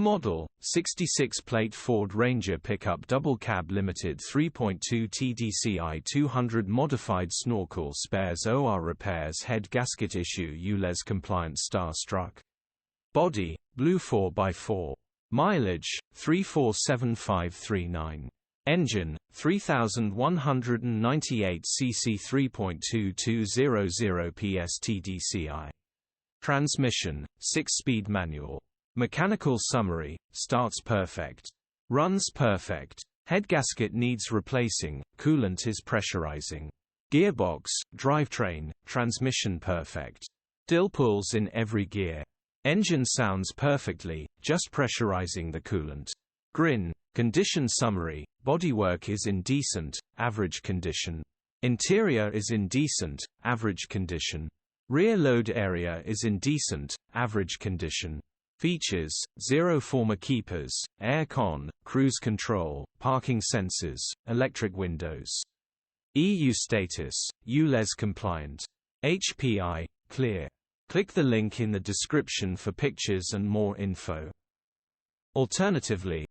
Model, 66-plate Ford Ranger Pickup Double Cab Limited 3.2 TDCi 200 Modified Snorkel Spares OR Repairs Head Gasket Issue Ulez Compliant Starstruck Body, Blue 4x4 Mileage, 347539 Engine, 3198 cc 3.2200 PS TDCi Transmission, 6-speed manual Mechanical summary, starts perfect. Runs perfect. Head gasket needs replacing, coolant is pressurizing. Gearbox, drivetrain, transmission perfect. Dill pulls in every gear. Engine sounds perfectly, just pressurizing the coolant. Grin, condition summary, bodywork is in decent, average condition. Interior is in decent, average condition. Rear load area is in decent, average condition. Features, 0 former keepers, air con, cruise control, parking sensors, electric windows. EU status, Ulez compliant. HPI, clear. Click the link in the description for pictures and more info. Alternatively,